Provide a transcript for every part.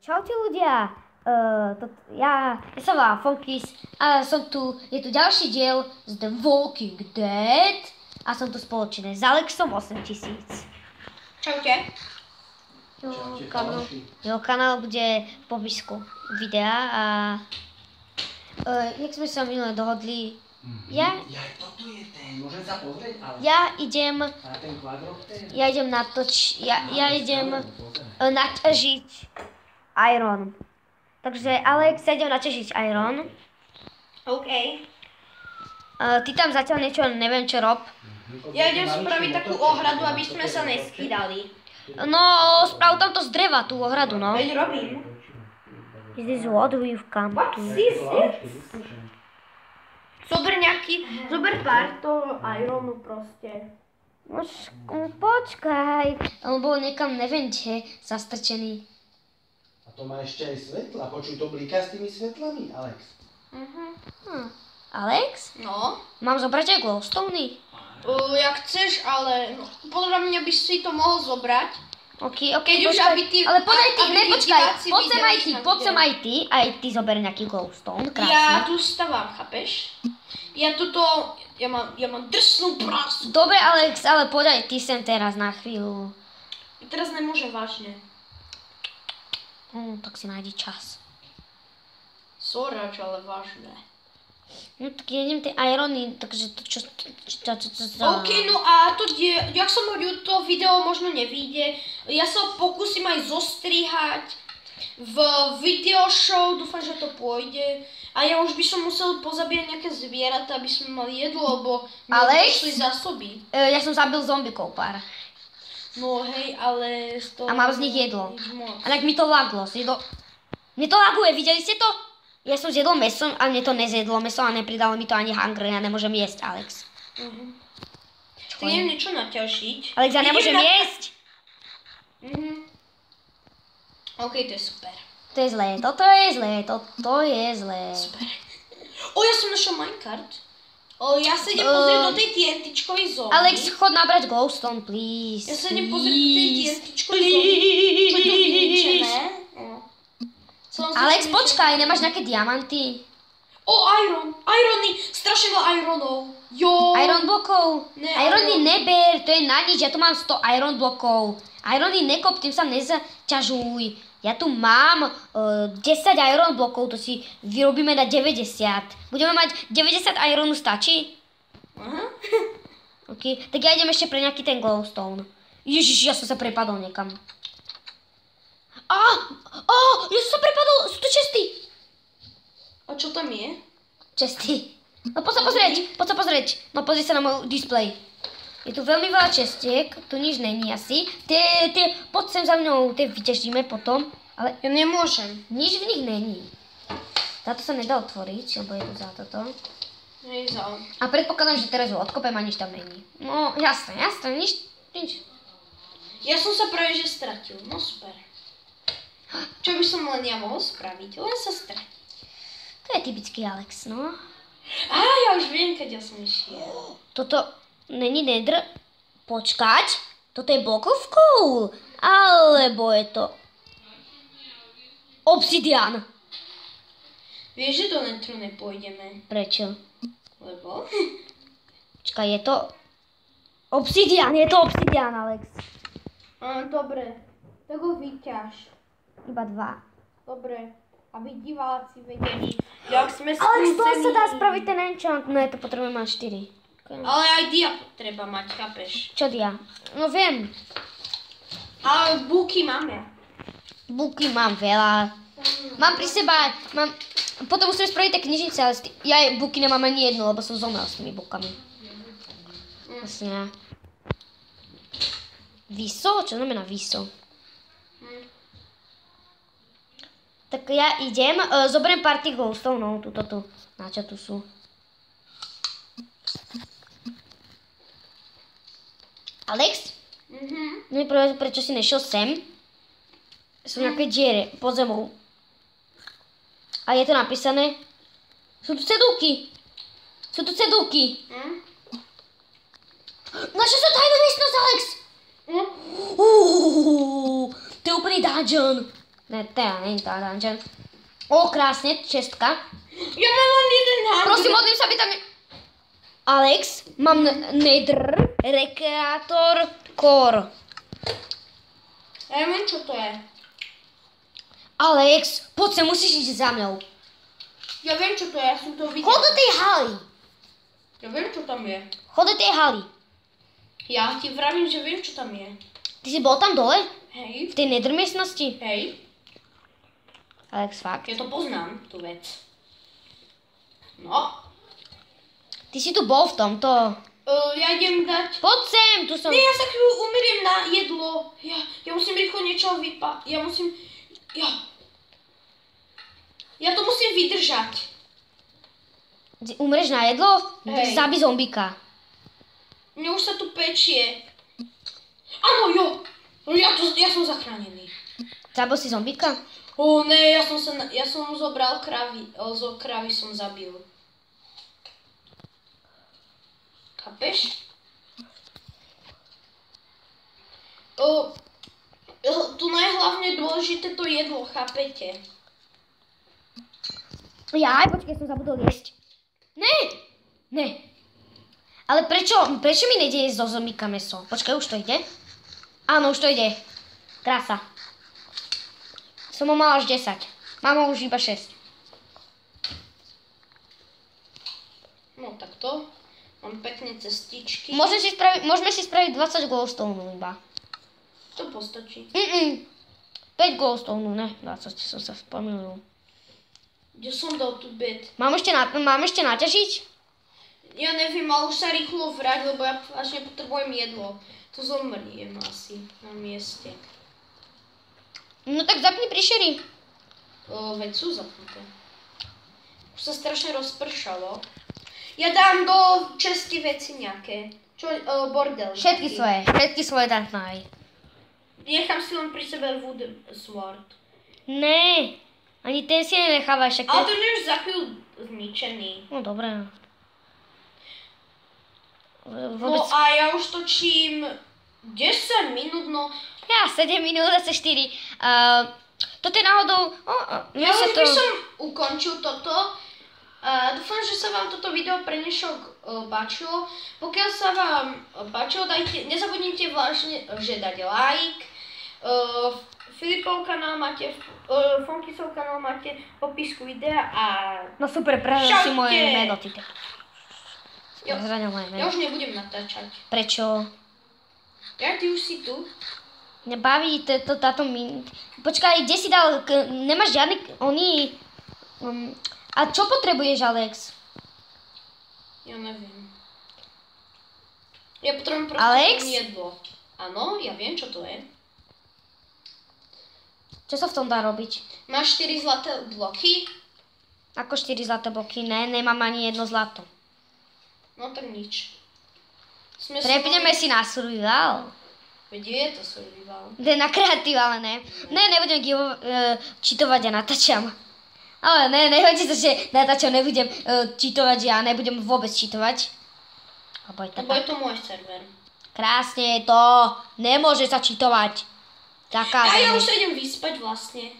Čaute ľudia, ja sa volám Fonkis a je tu ďalší diel z The Walking Dead a som tu spoločne s Alexom 8000. Čaute. Jeho kanál bude v popisku videa a jak sme sa minule dohodli, toto je ten, môžem sa pozrieť, ale... ja idem naťažiť iron. Takže Alex, ja idem naťažiť iron. OK. Ty tam zatiaľ niečo, neviem čo rob. Ja idem spraviť takú ohradu, aby sme sa neskýdali. No, sprav tam to z dreva, tú ohradu, no. Veď robím. Is this what we've come What to? is it? Zober pár toho ironu proste. Počkaj, on bol niekam, neviem kde, zastrčený. A to má ešte aj svetla, počuj, to blíka s tými svetlami, Alex. Alex? No. Mám zobrať aj glowstony? Jak chceš, ale podľa mňa by si to mohol zobrať. OK, Keď už, počkaj. aby ty... Ale podaj ty, aby ne, tí počkaj, diváci videli, poď sem aj ty zober nejaký glowstone, krásny. Ja tu stavám, chápeš? Ja mám drsnú prácu. Dobre, Alex, ale poď aj ty sem teraz na chvíľu. Teraz nemôžem vážne. Tak si nájdi čas. Sorač, ale vážne. No tak ja idem tie irony, takže to čo... OK, no a to, jak som hovoril, to video možno nevyjde. Ja sa pokúsim aj zostrihať v videoshow, dúfam, že to pôjde. A ja už by som musel pozabíjať nejaké zvieratá, aby sme mali jedlo, lebo mi odešli zásoby. Ja som zabil zombikov pár. No hej, ale z toho... A mám z nich jedlo. Nič moc. A tak mi to laglo. Mne to laguje, videli ste to? Ja som zjedol meso a mne to nezjedlo meso a nepridalo mi to ani hunger, ja nemôžem jesť, Alex. Tak idem niečo naťažiť. Alex, ja nemôžem jesť. OK, to je super. To je zlé, toto je zlé, toto je zlé. Super. Ja som našiel minecart. Ja sa idem pozrieť do tej TNT-čkovej zóny. Alex, chod nabrať glowstone, please. Ja sa idem pozrieť do tej TNT-čkovej zóny. Čo je to vyničené? Alex, počkaj, nemáš nejaké diamanty? Irony, strašne veľa ironov. Jo. Iron blokov? Ne, Irony neber, to je na nič, ja tu mám 100 iron blokov. Irony nekop, tým sa nezaťažuj. Ja tu mám 10 iron blokov, to si vyrobíme na 90. Budeme mať 90 ironu, stačí? Aha. OK, tak ja idem ešte pre nejaký ten glowstone. Ježiš, ja som sa prepadol niekam. Ja som sa prepadol, sú tu česty. A čo tam je? Česty. No poď sa pozrieť. No pozri sa na môj displej. Je tu veľmi veľa čestiek, tu nič není asi. Poď sem za mňou, tie vyťažíme potom. Ale ja nemôžem. Nič v nich není. Táto sa nedá otvoriť, lebo je tu za toto. A predpokladám, že teraz ho odkopem a nič tam není. No jasné, nič. Ja som sa práve že stratil, no super. Čo by som len ja mohol spraviť? Len sa stratiť. To je typický Alex, no. Ja už viem, keď ja som išiel. Toto není nether. Počkať. Toto je block of coal. Alebo je to obsidian. Vieš, že do netheru nepôjdeme. Prečo? Lebo? Počkaj, je to obsidian, Alex. Dobre. Tak ho vyťaž. Iba 2. Dobre. Aby diváci vedeli, jak sme skúsení. Ale z toho sa dá spraviť ten enchant. No to potrebujeme mať 4. Okay. Ale aj dia treba mať, chápeš? Čo dia? No viem. Ale buky máme. Buky mám veľa. Mám pri seba, potom musíme spraviť tie knižnice, ale ja buky nemám ani jednu, lebo som zomrel s tými bukami. Vlastne. Viso? Čo znamená viso? Tak ja idem, zoberiem pár tých glowstoneov, tu, na čo tu sú. Alex? Neviem, prečo si nešiel sem? Sú nejaké diere pod zemou. A je to napísané. Sú tu cedulky. Našiel som tajnú miestnosť, Alex! To je úplný dungeon. Ne, teda není tá dungeon. O, krásne, čestka. Ja mám len jeden hard. Prosím, modlím sa, aby tam... Alex, mám nether, rekreátor, core. Ja neviem, čo to je. Alex, poď sa, musíš ísť za mnou. Ja viem, čo to je, ja som to videl. Chod do tej haly. Ja viem, čo tam je. Chod do tej haly. Ja ti vravím, že viem, čo tam je. Ty si bol tam dole? Hej. V tej nether miestnosti? Hej. Alex, fakt. Ja to poznám, tú vec. No. Ty si tu bol v tomto. Ja idem dať... Poď sem, tu som. Nie, ja sa chvíľu umiriem na jedlo. Ja musím rýchlo niečo Ja musím... Ja to musím vydržať. Umreš na jedlo? Hej. Zabi zombíka. Mne už sa tu pečie. Áno, jo. Ja som zachránený. Zabil si zombíka? Ne, ja som zobral kravy. Zo kravy som zabil. Chápeš? Tu je hlavne dôležité to jedlo, chápete? Jaj, počkej, som zabudol jesť. Ne. Ale prečo mi nejde jesť zo zombíka meso? Počkaj, už to ide? Áno, už to ide. Krása. Som ho mal až 10. Mám ho už iba 6. No takto. Mám pekné cestičky. Môžeme si spraviť 20 glowstone iba. To postačí. 5 glowstone, ne, 20 som sa spomínal. Kde som dal tú bed? Mám ešte naťažiť? Ja neviem, ale už sa rýchlo vráť, lebo ja až nepotrebujem jedlo. To zomriem asi na mieste. No tak zapni príšery. Veď sú zapnuté. Už sa strašne rozpršalo. Ja dám do česti veci nejaké. Čo, bordel. Všetky svoje daj. Nechám si len pri sebe wood sword. Ne, ani ten si nenechávaj však. Ale ten je už za chvíľu zničený. No dobré. No a ja už točím 10 minút, no. Ja 7 minút, asi 4. Toto je náhodou... Ja už by som ukončil toto. Dúfam, že sa vám toto video pre dnešok páčilo. Pokiaľ sa vám páčilo, nezabudnite vlastne, že dať like. Filipov kanál máte, Fonkysov kanál máte v popisku videa a... No super, prehľadal si moje meno, ty. Ja už nebudem natáčať. Prečo? Ja, ty už si tu. Nebaví táto Počkaj, kde si dal... Nemáš žiadny... A čo potrebuješ, Alex? Ja neviem. Ja potrebujem proste jedlo. Áno, ja viem, čo to je. Čo sa v tom dá robiť? Máš 4 zlaté bloky? Ako 4 zlaté bloky? Ne, nemám ani jedno zlato. No tak nič. Prepneme si na survival. Veď je to survival. Na kreatív, ale ne. Ne, nebudem cheatovať, ja natáčam. Ale ne, nehodí sa, že natáčam, nebudem cheatovať, ja nebudem vôbec cheatovať. Lebo je to môj server. Krásne je to. Nemôže sa cheatovať. A ja už sa idem vyspať vlastne.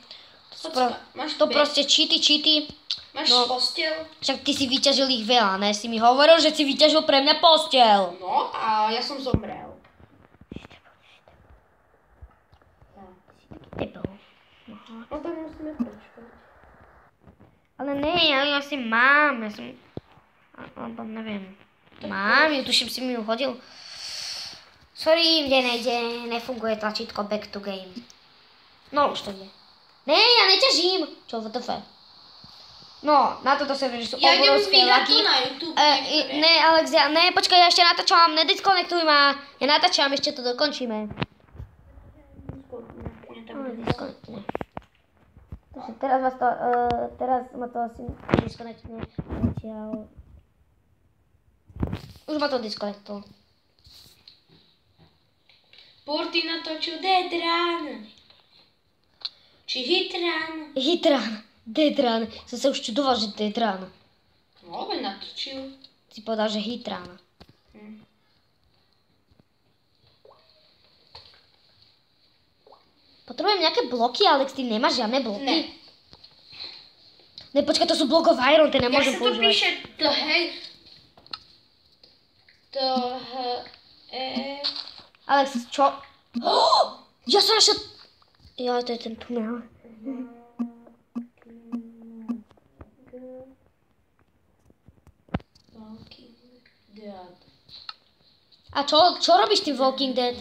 To proste cheaty. Máš posteľ? Však ty si vyťažil ich veľa, ne? Si mi hovoril, že si vyťažil pre mňa posteľ. No a ja som zomrel. No tak musíme počkať. Ale ne, ja si mám. Alebo neviem. Mám, tuším si mi ju hodil. Sorry, mne nejde, nefunguje tlačítko back to game. No, už to ide. Ne, ja neťažím. Čo, WTF? No, na toto sa že sú obrovské laky. Ja idem YouTube. Ne, Alex, počkaj, ja ešte natáčam, nediskonektuj ma. Ja natáčam, ešte to dokončíme. Teraz ma to asi diskonekne. Už ma to diskonektulo. Porty natočil Deadrun. Či Hitrun. Deadrun. Som sa už čudoval, že Deadrun. No, veď natočil. Si povedal, že Hitrun. Potrebujem nejaké bloky, Alex, ty nemáš žiadne bloky? Ne. Ne, počkaj, to sú blok of Iron, ty Jak nemôžem se to používať. píše? Alex, čo? Oh, ja som našiel... Jo, to je ten tunel. A čo robíš tým Walking Dead?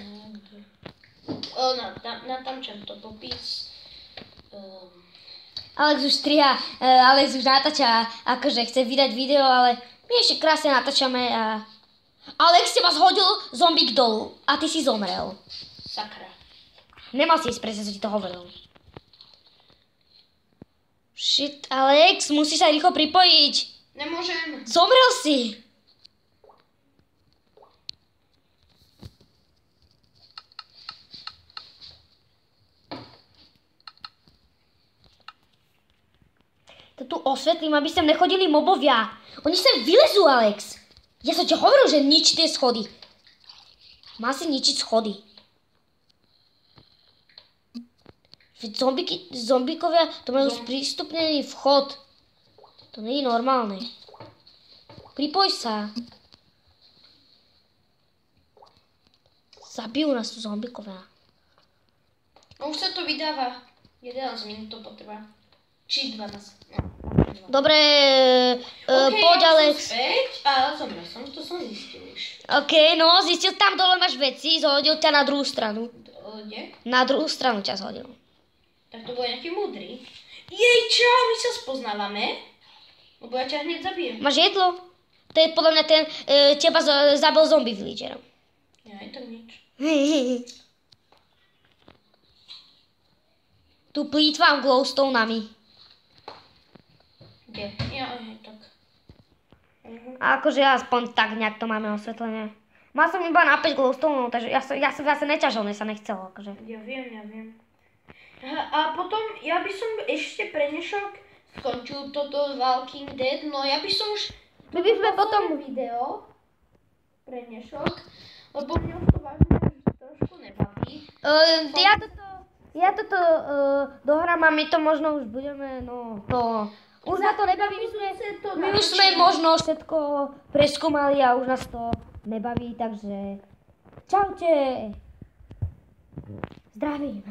Natáčam to popis. Alex už striha, Alex už natáča, akože chce vydať video, ale my ešte krásne natáčame a... Alex, teba zhodil zombík dolu a ty si zomrel. Sakra. Nemal si ísť, presne som ti to hovoril. Shit, Alex, musíš sa rýchlo pripojiť. Nemôžem. Zomrel si. To tu osvetlím, aby sem nechodili mobovia. Oni sem vylezú, Alex. Ja som ti hovoril, že nič tie schody. Má si ničiť schody. Veď zombíkovia to majú sprístupnený vchod. To nie je normálne. Pripoj sa. Zabijú nás tu zombíkovia. No už sa to vydáva. 11 minút to potrvá. Či 12. No. Dobre, Okay, poď, ja Alex. som späť a zomrel som, to som zistil už. OK, no, zistil, tam dole máš veci, zhodil ťa na druhú stranu. Kde? Na druhú stranu ťa zhodil. Tak to bol nejaký múdry. Jej, čau, my sa spoznávame? Lebo ja ťa hneď zabijem. Máš jedlo? To je podľa mňa ten, teba zabil zombie villager. Ja, je to nič. Tu plýtvám glowstonami. Kde? Ja, tak. A akože aspoň tak nejak to máme osvetlené. Mal som iba na 5 glowstonov, takže ja som zase neťažil, mne sa nechcelo. Akože. Ja viem. A potom ja by som ešte pre dnešok skončil toto Walking Dead, no ja by som už... My by sme potom... video pre dnešok, lebo mňa už to vážne trošku nebaví. Ja toto dohrám a my to možno už budeme, no to... Už na to nebaví, my už sme možno všetko preskúmali a už nás to nebaví, takže čaute. Zdravím.